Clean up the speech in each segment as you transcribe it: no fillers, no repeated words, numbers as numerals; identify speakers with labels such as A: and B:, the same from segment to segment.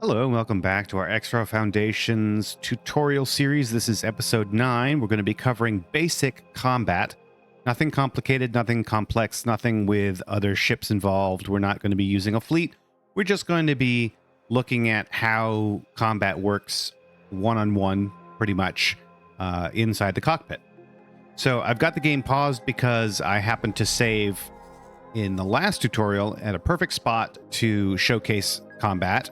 A: Hello and welcome back to our Extra Foundations tutorial series. This is episode 9. We're going to be covering basic combat. Nothing complicated, nothing complex, nothing with other ships involved. We're not going to be using a fleet. We're just going to be looking at how combat works one-on-one, pretty much, inside the cockpit. So I've got the game paused because I happened to save in the last tutorial at a perfect spot to showcase combat.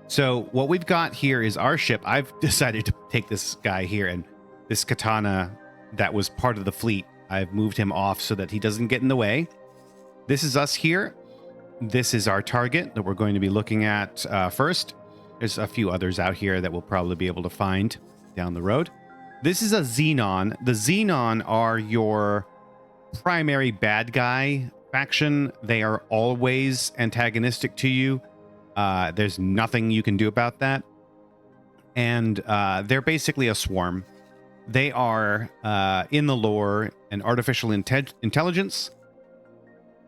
A: So what we've got here is our ship. I've decided to take this guy here, and this katana that was part of the fleet, I've moved him off so that he doesn't get in the way. This is us here. This is our target that we're going to be looking at first. There's a few others out here that we'll probably be able to find down the road. This is a Xenon. The Xenon are your primary bad guy faction. They are always antagonistic to you. There's nothing you can do about that. And they're basically a swarm. They are, in the lore, an artificial intelligence.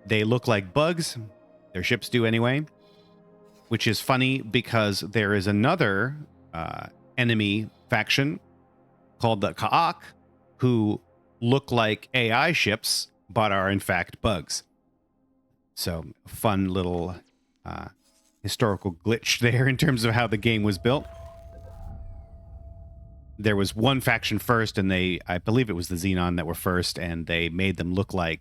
A: They look like bugs. Their ships do anyway. Which is funny because there is another enemy faction called the Kaak, who look like AI ships, but are in fact bugs. So, fun little historical glitch there in terms of how the game was built. There was one faction first, and I believe it was the Xenon that were first, and they made them look like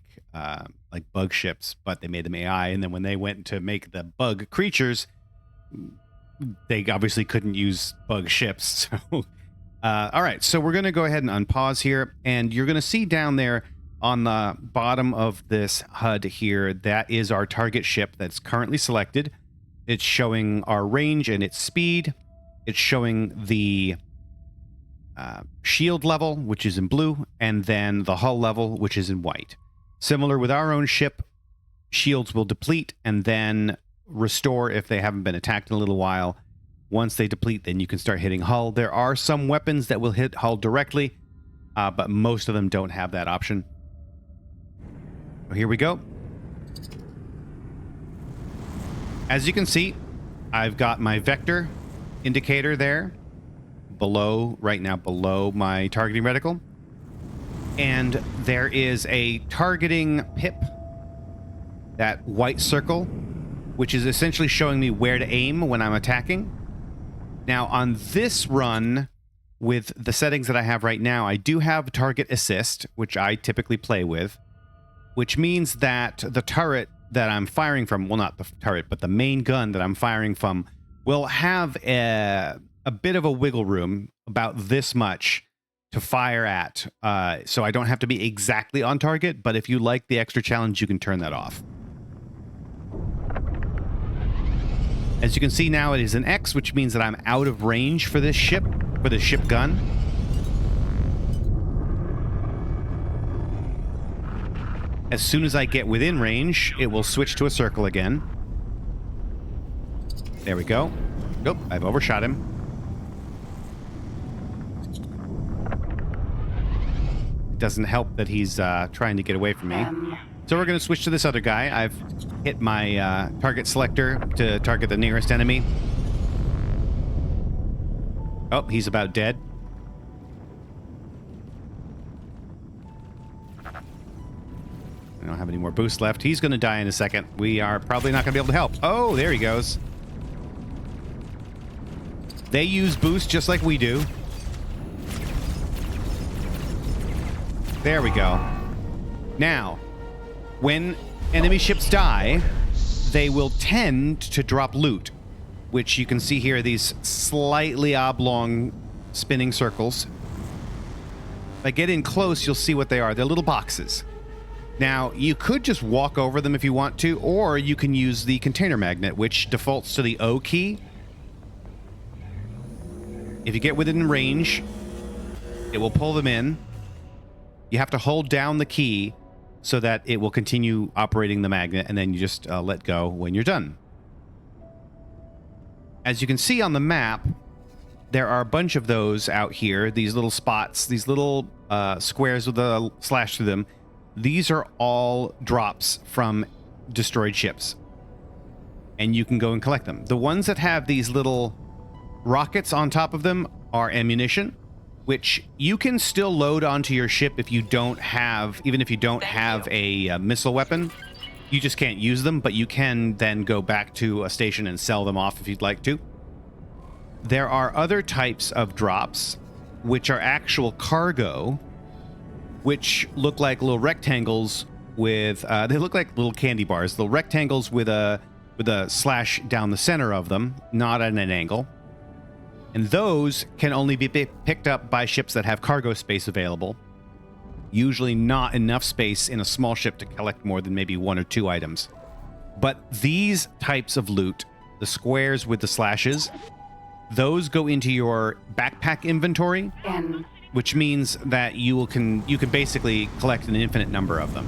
A: bug ships, but they made them AI. And then when they went to make the bug creatures, they obviously couldn't use bug ships. So, all right, so we're going to go ahead and unpause here, and you're going to see down there on the bottom of this HUD here, that is our target ship that's currently selected. It's showing our range and its speed. It's showing the shield level, which is in blue, and then the hull level, which is in white. Similar with our own ship, shields will deplete and then restore if they haven't been attacked in a little while. Once they deplete, then you can start hitting hull. There are some weapons that will hit hull directly, but most of them don't have that option. So here we go. As you can see, I've got my vector indicator there below, right now below my targeting reticle. And there is a targeting pip, that white circle, which is essentially showing me where to aim when I'm attacking. Now on this run, with the settings that I have right now, I do have target assist, which I typically play with, which means that the turret that I'm firing from, well, not the turret, but the main gun that I'm firing from, will have a bit of a wiggle room, about this much, to fire at. So I don't have to be exactly on target, but if you like the extra challenge, you can turn that off. As you can see now, it is an X, which means that I'm out of range for this ship gun. As soon as I get within range, it will switch to a circle again. There we go. Nope, I've overshot him. It doesn't help that he's trying to get away from me. So we're going to switch to this other guy. I've hit my target selector to target the nearest enemy. Oh, he's about dead. I don't have any more boost left. He's going to die in a second. We are probably not going to be able to help. Oh, there he goes. They use boost just like we do. There we go. Now, when enemy ships die, they will tend to drop loot, which you can see here, these slightly oblong spinning circles. If I get in close, you'll see what they are. They're little boxes. Now, you could just walk over them if you want to, or you can use the container magnet, which defaults to the O key. If you get within range, it will pull them in. You have to hold down the key so that it will continue operating the magnet, and then you just let go when you're done. As you can see on the map, there are a bunch of those out here, these little spots, these little squares with a slash through them. These are all drops from destroyed ships. and you can go and collect them. The ones that have these little rockets on top of them are ammunition, which you can still load onto your ship if you don't have, even if you don't have a missile weapon. You just can't use them, but you can then go back to a station and sell them off if you'd like to. There are other types of drops, which are actual cargo, which look like little rectangles with, they look like little candy bars, little rectangles with a slash down the center of them, not at an angle. And those can only be picked up by ships that have cargo space available. Usually not enough space in a small ship to collect more than maybe 1 or 2 items. But these types of loot, the squares with the slashes, those go into your backpack inventory, which means that you can basically collect an infinite number of them.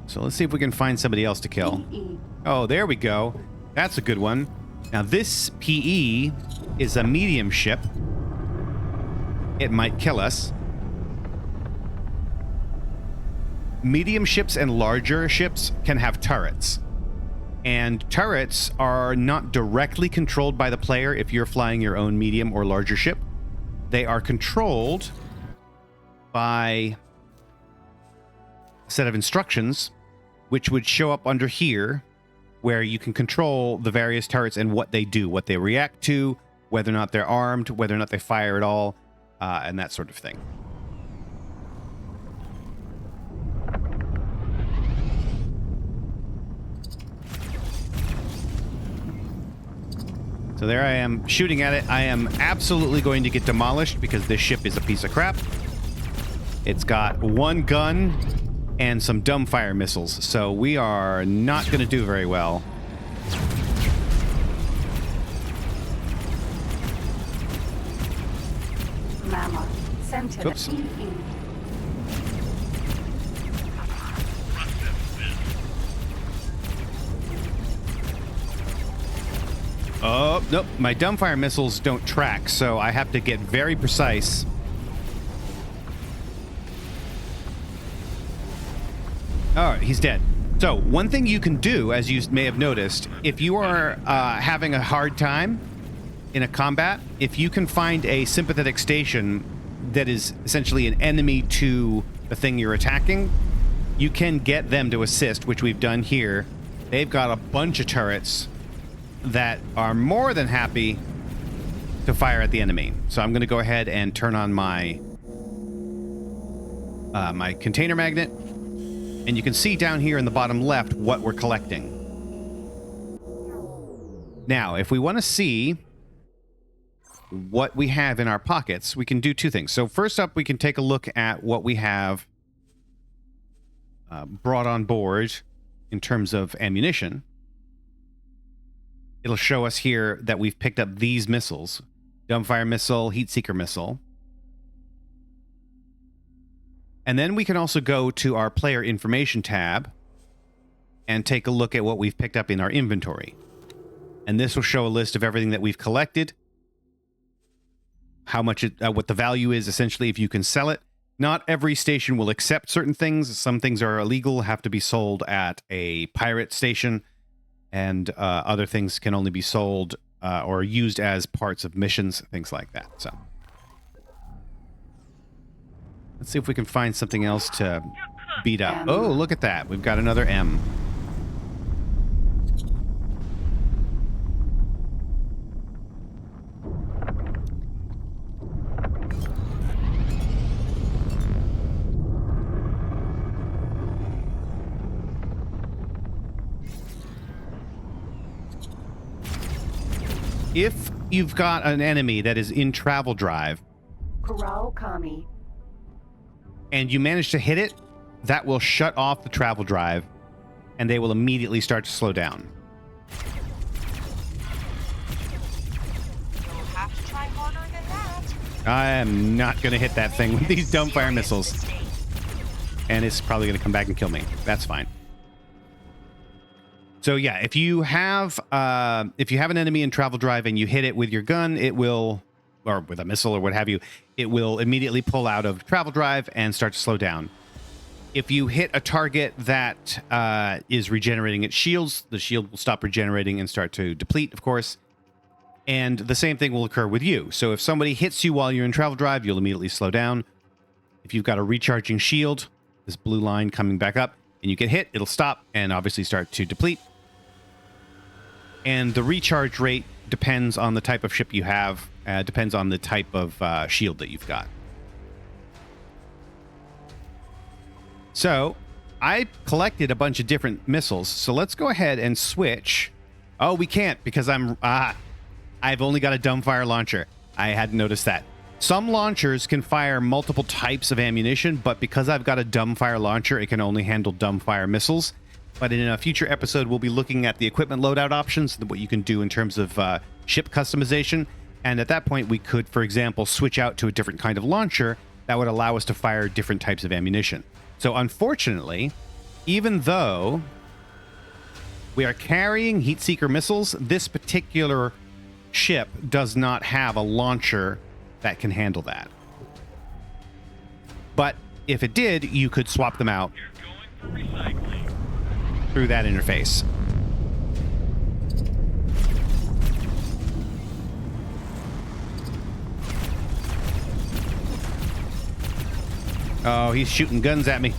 A: So let's see if we can find somebody else to kill. Oh, there we go. That's a good one. Now this PE is a medium ship. It might kill us. Medium ships and larger ships can have turrets. And turrets are not directly controlled by the player if you're flying your own medium or larger ship. They are controlled by a set of instructions, which would show up under here, where you can control the various turrets and what they do, what they react to, whether or not they're armed, whether or not they fire at all, and that sort of thing. So there I am shooting at it. I am absolutely going to get demolished because this ship is a piece of crap. It's got 1 gun and some dumbfire missiles, so we are not going to do very well. Oops. Oh, nope. My dumbfire missiles don't track, so I have to get very precise. All right, he's dead. So one thing you can do, as you may have noticed, if you are having a hard time in a combat, if you can find a sympathetic station that is essentially an enemy to the thing you're attacking, you can get them to assist, which we've done here. They've got a bunch of turrets that are more than happy to fire at the enemy. So I'm going to go ahead and turn on my my container magnet, and you can see down here in the bottom left what we're collecting. Now, if we want to see what we have in our pockets, we can do 2 things. So first up, we can take a look at what we have brought on board in terms of ammunition. It'll show us here that we've picked up these missiles: dumbfire missile, heat seeker missile. And then we can also go to our player information tab and take a look at what we've picked up in our inventory. And this will show a list of everything that we've collected, how much what the value is, essentially, if you can sell it. Not every station will accept certain things. Some things are illegal, have to be sold at a pirate station, and other things can only be sold or used as parts of missions, things like that. So let's see if we can find something else to beat up. Oh, look at that. We've got another M. If you've got an enemy that is in travel drive, and you manage to hit it, that will shut off the travel drive, and they will immediately start to slow down.
B: You'll have to try harder than that.
A: I am not going to hit that thing with these dumbfire missiles. And it's probably going to come back and kill me. That's fine. So yeah, if you have an enemy in travel drive and you hit it with your gun, it will, or with a missile or what have you, it will immediately pull out of travel drive and start to slow down. If you hit a target that is regenerating its shields, the shield will stop regenerating and start to deplete, of course. And the same thing will occur with you. So if somebody hits you while you're in travel drive, you'll immediately slow down. If you've got a recharging shield, this blue line coming back up, and you get hit, it'll stop and obviously start to deplete. And the recharge rate depends on the type of ship you have, depends on the type of shield that you've got. So I collected a bunch of different missiles. So let's go ahead and switch. Oh, we can't because I've only got a dumbfire launcher. I hadn't noticed that. Some launchers can fire multiple types of ammunition, but because I've got a dumbfire launcher, it can only handle dumbfire missiles. But in a future episode, we'll be looking at the equipment loadout options, what you can do in terms of ship customization. And at that point, we could, for example, switch out to a different kind of launcher that would allow us to fire different types of ammunition. So unfortunately, even though we are carrying heat seeker missiles, this particular ship does not have a launcher that can handle that. But if it did, you could swap them out through that interface. Oh, he's shooting guns at me.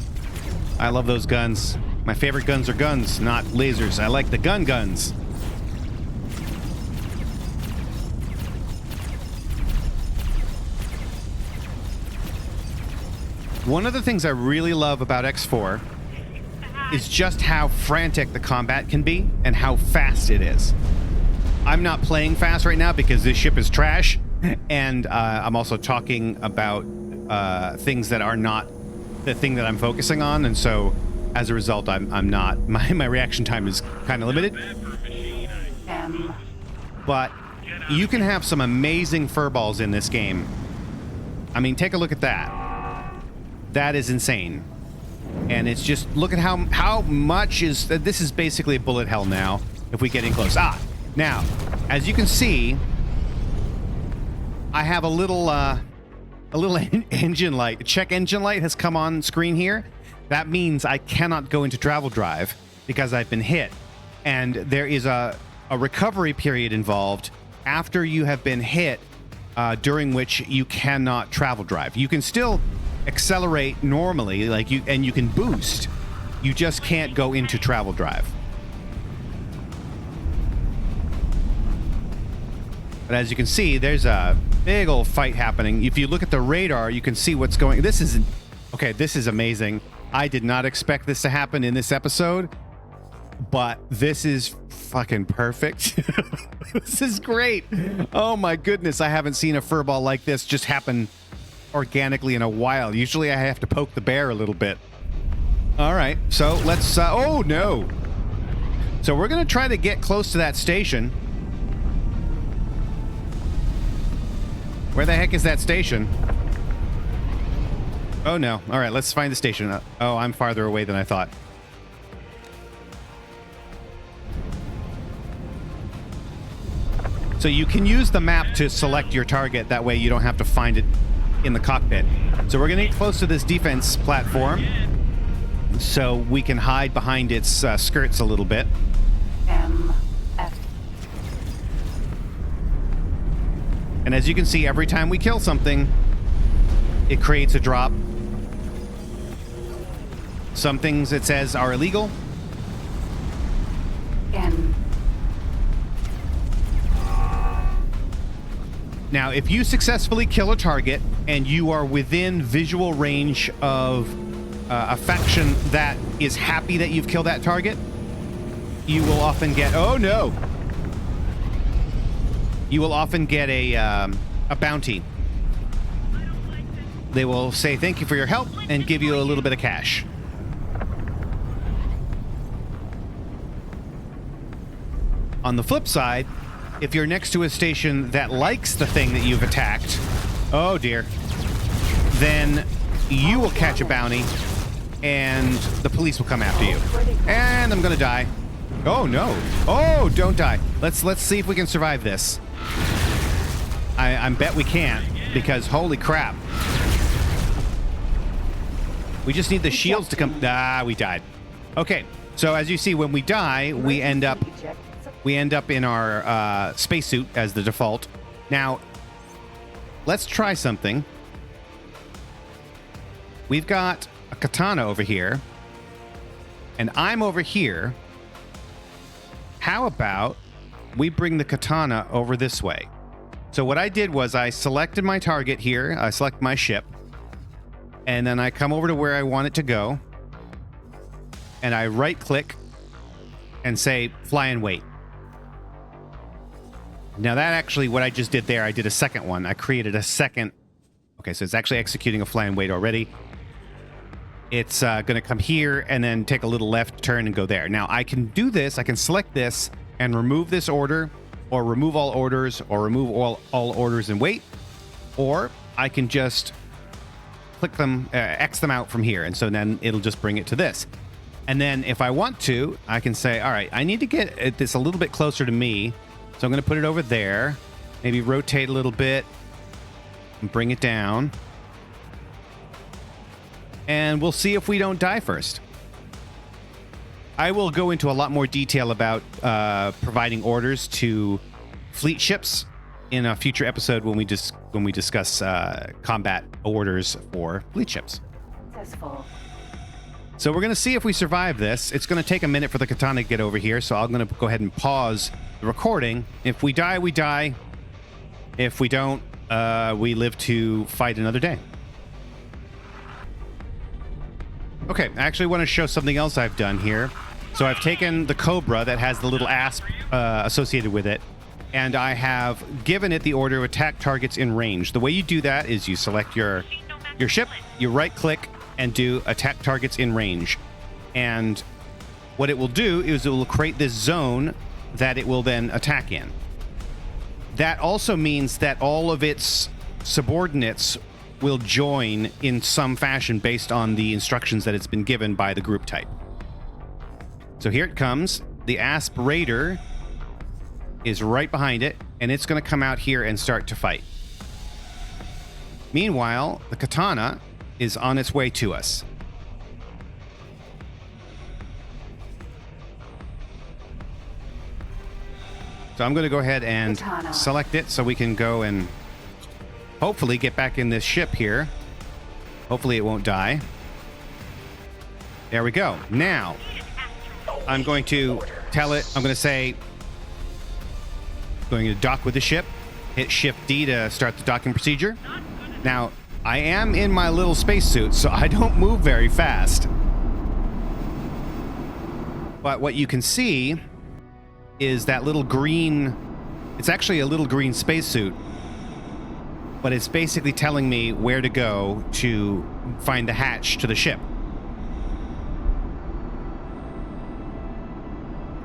A: I love those guns. My favorite guns are guns, not lasers. I like the guns. One of the things I really love about X4 is just how frantic the combat can be and how fast it is. I'm not playing fast right now because this ship is trash, and I'm also talking about things that are not the thing that I'm focusing on, and so as a result, I'm not. My reaction time is kind of limited. But you can have some amazing furballs in this game. I mean, take a look at that. That is insane. And it's just, look at how much is, this is basically bullet hell now, if we get in close. Now, as you can see, I have a little engine light. Check engine light has come on screen here. That means I cannot go into travel drive because I've been hit. And there is a recovery period involved after you have been hit, during which you cannot travel drive. You can still accelerate normally, and you can boost. You just can't go into travel drive. But as you can see, there's a big old fight happening. If you look at the radar, you can see what's going. This is amazing. I did not expect this to happen in this episode, but this is fucking perfect. This is great. Oh my goodness, I haven't seen a furball like this just happen organically in a while. Usually I have to poke the bear a little bit. All right, so let's oh no. So we're gonna try to get close to that station. Where the heck is that station? Oh no. All right, let's find the station. Oh, I'm farther away than I thought. So you can use the map to select your target. That way you don't have to find it in the cockpit. So we're going to get close to this defense platform so we can hide behind its skirts a little bit. And as you can see, every time we kill something, it creates a drop. Some things it says are illegal. Now, if you successfully kill a target and you are within visual range of a faction that is happy that you've killed that target, you will often get, oh no! You will often get a bounty. They will say thank you for your help and give you a little bit of cash. On the flip side, if you're next to a station that likes the thing that you've attacked, oh dear, then you will catch a bounty and the police will come after you. And I'm gonna die. Oh no. Oh, don't die. Let's see if we can survive this. I bet we can't, because holy crap. We just need the shields to come. Ah, we died. Okay, so as you see, when we die, we end up in our spacesuit as the default. Now, let's try something. We've got a katana over here, and I'm over here. How about we bring the katana over this way? So what I did was I selected my target here. I select my ship, and then I come over to where I want it to go, and I right click and say fly and wait. Now that actually, what I just did there, I did a second one. I created a second. Okay, so it's actually executing a fly and wait already. It's going to come here and then take a little left turn and go there. Now I can do this. I can select this and remove this order, or remove all orders, or remove all orders and wait. Or I can just click them, X them out from here. And so then it'll just bring it to this. And then if I want to, I can say, all right, I need to get this a little bit closer to me. So I'm going to put it over there, maybe rotate a little bit and bring it down. And we'll see if we don't die first. I will go into a lot more detail about providing orders to fleet ships in a future episode when we discuss combat orders for fleet ships.
B: Successful.
A: So we're going to see if we survive this. It's going to take a minute for the katana to get over here, so I'm going to go ahead and pause the recording. If we die, we die. If we don't, we live to fight another day. Okay, I actually want to show something else I've done here. So I've taken the Cobra that has the little asp associated with it, and I have given it the order to attack targets in range. The way you do that is you select your ship, you right-click, and do attack targets in range. And what it will do is it will create this zone that it will then attack in. That also means that all of its subordinates will join in some fashion based on the instructions that it's been given by the group type. So here it comes. The Asp Raider is right behind it, and it's going to come out here and start to fight. Meanwhile, the Katana is on its way to us. So I'm going to go ahead and select it so we can go and hopefully get back in this ship here. Hopefully it won't die. There we go. Now, I'm going to tell it, I'm going to say, going to dock with the ship. Hit Shift D to start the docking procedure. Now, I am in my little spacesuit, so I don't move very fast. But what you can see is that little green, it's actually a little green spacesuit, but it's basically telling me where to go to find the hatch to the ship.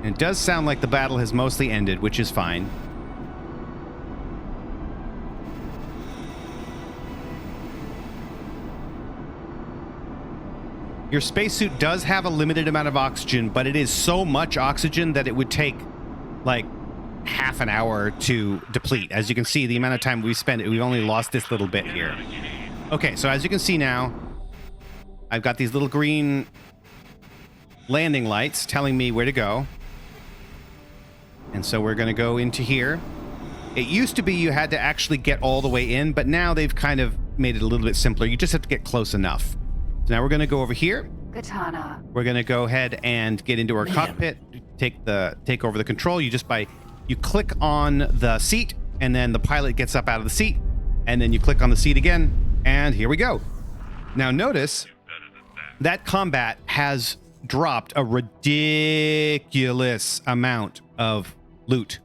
A: And it does sound like the battle has mostly ended, which is fine. Your spacesuit does have a limited amount of oxygen, but it is so much oxygen that it would take like half an hour to deplete. As you can see, the amount of time we spent, we've only lost this little bit here. Okay, so as you can see now, I've got these little green landing lights telling me where to go. And so we're going to go into here. It used to be you had to actually get all the way in, but now they've kind of made it a little bit simpler. You just have to get close enough. So now we're going to go over here.
B: Katana.
A: We're going to go ahead and get into our cockpit, take over the control. You click on the seat, and then the pilot gets up out of the seat, and then you click on the seat again, and here we go. Now notice that combat has dropped a ridiculous amount of loot.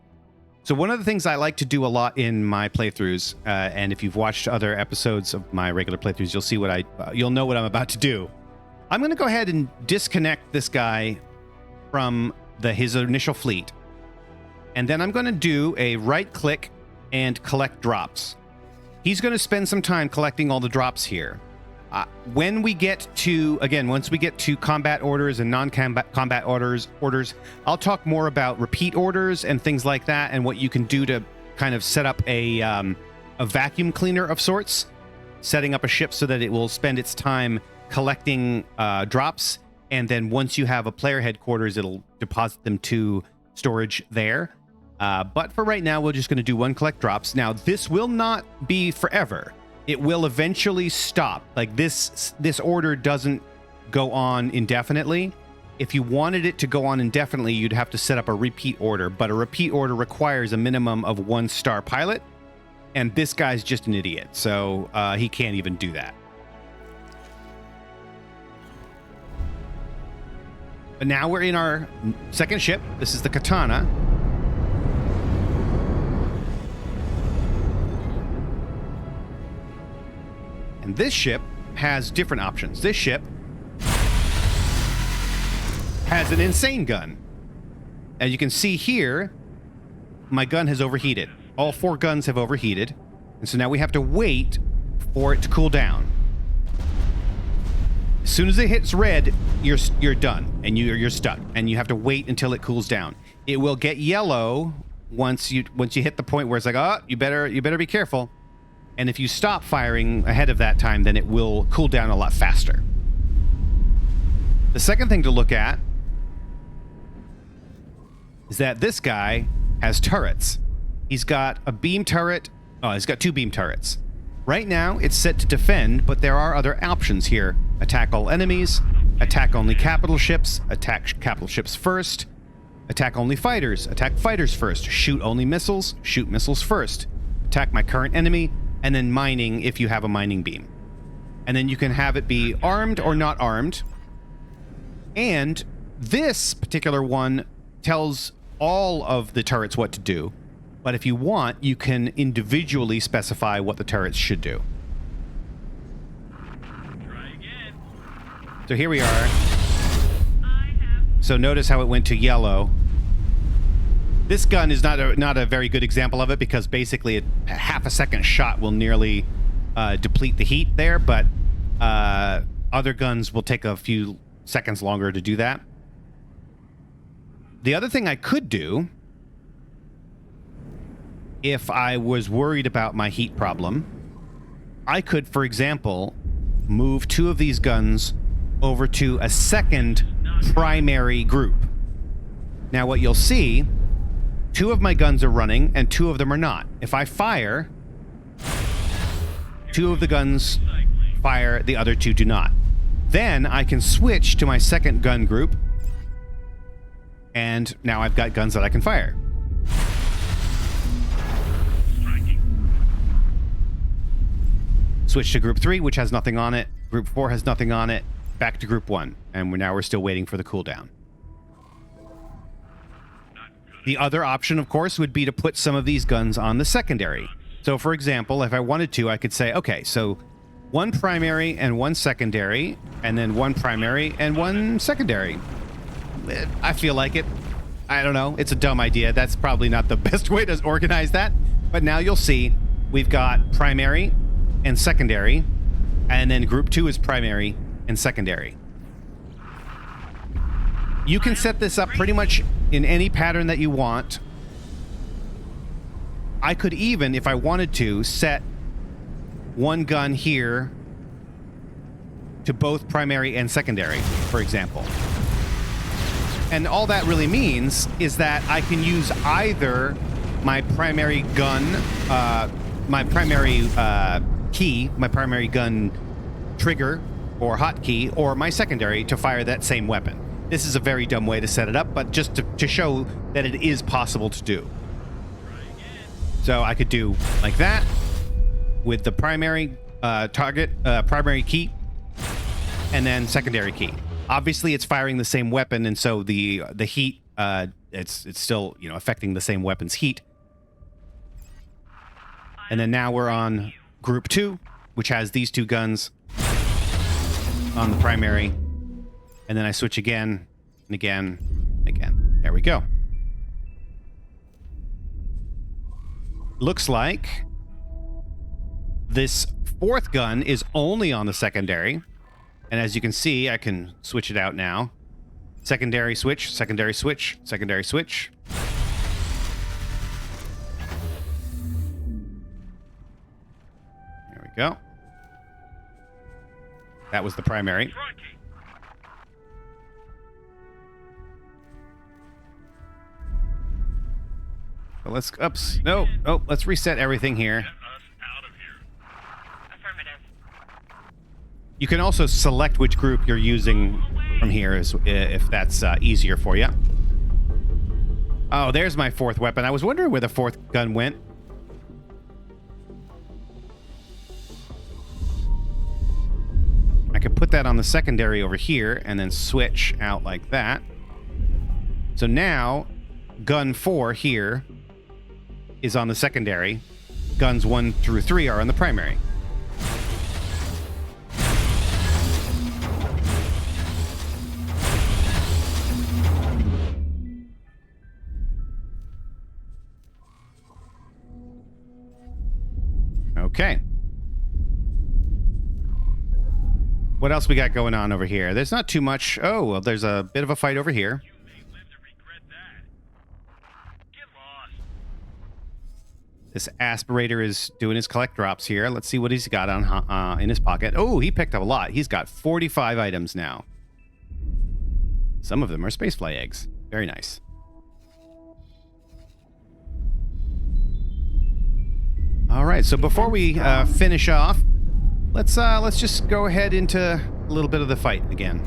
A: So one of the things I like to do a lot in my playthroughs, and if you've watched other episodes of my regular playthroughs, you'll see you'll know what I'm about to do. I'm going to go ahead and disconnect this guy from his initial fleet, and then I'm going to do a right click and collect drops. He's going to spend some time collecting all the drops here. When we get to, again, once we get to combat orders and non-combat orders, I'll talk more about repeat orders and things like that, and what you can do to kind of set up a vacuum cleaner of sorts, setting up a ship so that it will spend its time collecting drops, and then once you have a player headquarters, it'll deposit them to storage there. But for right now, we're just going to do 1 collect drops. Now, this will not be forever. It will eventually stop. Like this order doesn't go on indefinitely. If you wanted it to go on indefinitely, you'd have to set up a repeat order, but a repeat order requires a minimum of 1-star pilot, and this guy's just an idiot, so he can't even do that. But now we're in our second ship. This is the Katana. And this ship has different options. This ship has an insane gun. As you can see here, my gun has overheated. All 4 guns have overheated. And so now we have to wait for it to cool down. As soon as it hits red, you're done and you're stuck, and you have to wait until it cools down. It will get yellow once you hit the point where it's like, oh, you better be careful. And if you stop firing ahead of that time, then it will cool down a lot faster. The second thing to look at is that this guy has turrets. He's got a beam turret. Oh, he's got 2 beam turrets. Right now, it's set to defend, but there are other options here. Attack all enemies, attack only capital ships, attack capital ships first, attack only fighters, attack fighters first, shoot only missiles, shoot missiles first, attack my current enemy, and then mining if you have a mining beam. And then you can have it be armed or not armed. And this particular one tells all of the turrets what to do. But if you want, you can individually specify what the turrets should do.
C: Try again.
A: So here we are. So notice how it went to yellow. This gun is not a very good example of it, because basically a half a second shot will nearly deplete the heat there, but other guns will take a few seconds longer to do that. The other thing I could do, if I was worried about my heat problem, I could, for example, move 2 of these guns over to a second primary group. Now what you'll see, 2 of my guns are running and 2 of them are not. If I fire, 2 of the guns fire, the other 2 do not. Then I can switch to my second gun group, and now I've got guns that I can fire. Switch to group 3, which has nothing on it. Group 4 has nothing on it. Back to group 1, and we're still waiting for the cooldown. The other option, of course, would be to put some of these guns on the secondary. So, for example, if I wanted to, I could say, okay, so 1 primary and 1 secondary, and then 1 primary and 1 secondary. I feel like it. I don't know. It's a dumb idea. That's probably not the best way to organize that. But now you'll see we've got primary and secondary, and then group 2 is primary and secondary. You can set this up pretty much in any pattern that you want. I could even, if I wanted to, set 1 gun here to both primary and secondary, for example. And all that really means is that I can use either my primary gun, my primary key, my primary gun trigger or hotkey, or my secondary to fire that same weapon. This is a very dumb way to set it up, but just to show that it is possible to do. So I could do like that with the primary primary key, and then secondary key. Obviously, it's firing the same weapon, and so the heat, it's still, you know, affecting the same weapon's heat. And then now we're on group 2, which has these 2 guns on the primary. And then I switch again and again and again. There we go. Looks like this 4th gun is only on the secondary. And as you can see, I can switch it out now. Secondary switch, secondary switch, secondary switch. There we go. That was the primary. But let's, oops, no, oh, let's reset everything here. You can also select which group you're using from here if that's easier for you. Oh, there's my fourth weapon. I was wondering where the fourth gun went. I could put that on the secondary over here and then switch out like that. So now, gun 4 here is on the secondary. Guns 1 through 3 are on the primary. Okay. What else we got going on over here? There's not too much. Oh, well, there's a bit of a fight over here.
C: You may live to regret that. Get lost.
A: This aspirator is doing his collect drops here. Let's see what he's got on in his pocket. Oh, he picked up a lot. He's got 45 items now. Some of them are spacefly eggs. Very nice. All right, so before we finish off, let's just go ahead into a little bit of the fight again.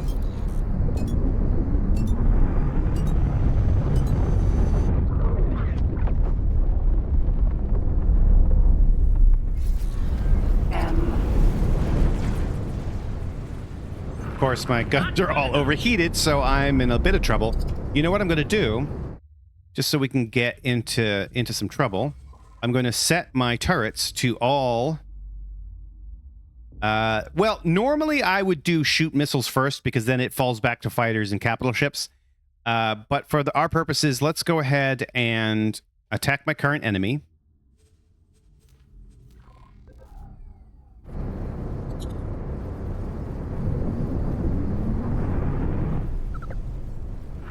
A: Of course, my guns are all overheated, so I'm in a bit of trouble. You know what I'm going to do, just so we can get into some trouble? I'm going to set my turrets to all... well, normally I would do shoot missiles first because then it falls back to fighters and capital ships. But for our purposes, let's go ahead and attack my current enemy.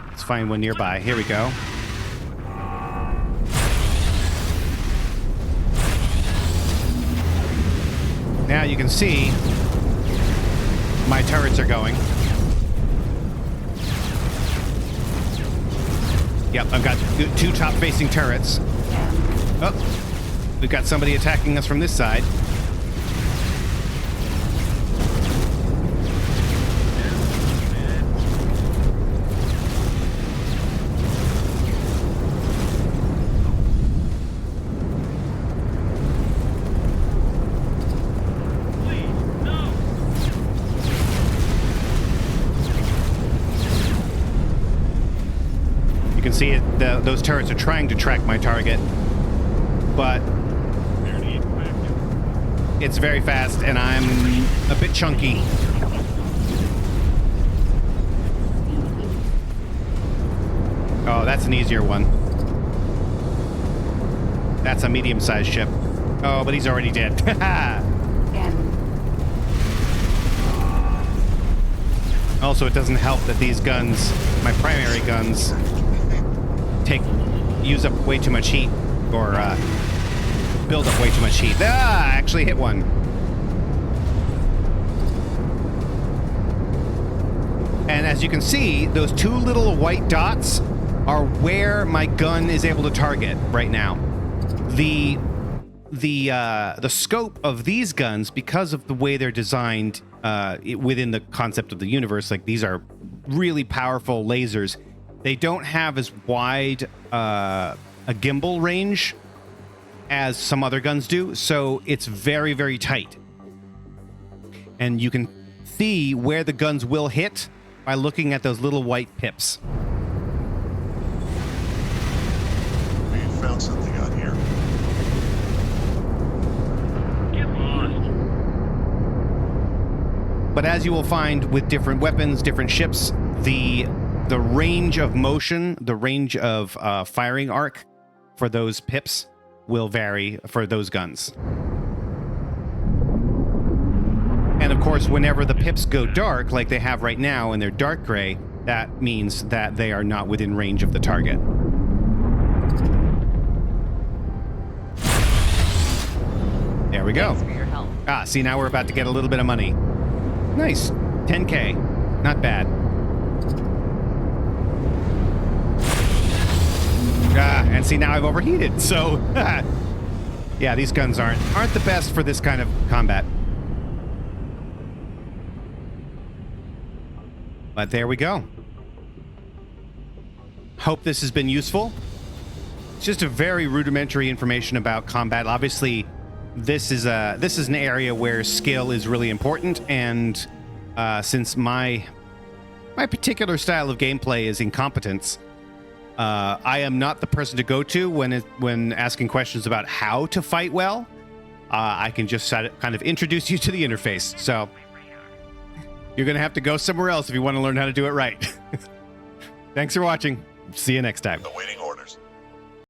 A: Let's find one nearby. Here we go. Now you can see my turrets are going. Yep, I've got 2 top-facing turrets. Oh, we've got somebody attacking us from this side. See it, those turrets are trying to track my target, but it's very fast and I'm a bit chunky. Oh, that's an easier one. That's a medium-sized ship. Oh, but he's already dead. Also, it doesn't help that these guns, my primary guns, use up way too much heat, or build up way too much heat. Ah, I actually hit one. And as you can see, those 2 little white dots are where my gun is able to target right now. The scope of these guns, because of the way they're designed within the concept of the universe, like these are really powerful lasers. They don't have as wide a gimbal range as some other guns do, so it's very, very tight. And you can see where the guns will hit by looking at those little white pips.
D: We found something out here.
C: Get lost.
A: But as you will find with different weapons, different ships, the range of motion, the range of firing arc for those pips will vary for those guns. And of course, whenever the pips go dark, like they have right now, and they're dark gray, that means that they are not within range of the target. There we go.
E: Thanks for your help.
A: Ah, see, now we're about to get a little bit of money. Nice. 10K. Not bad. And see, now I've overheated, so yeah, these guns aren't the best for this kind of combat. But there we go. Hope this has been useful. It's just a very rudimentary information about combat. Obviously, this is an area where skill is really important, and since my particular style of gameplay is incompetence, I am not the person to go to when asking questions about how to fight well. I can just kind of introduce you to the interface. So you're going to have to go somewhere else if you want to learn how to do it right. Thanks for watching. See you next time.
D: Awaiting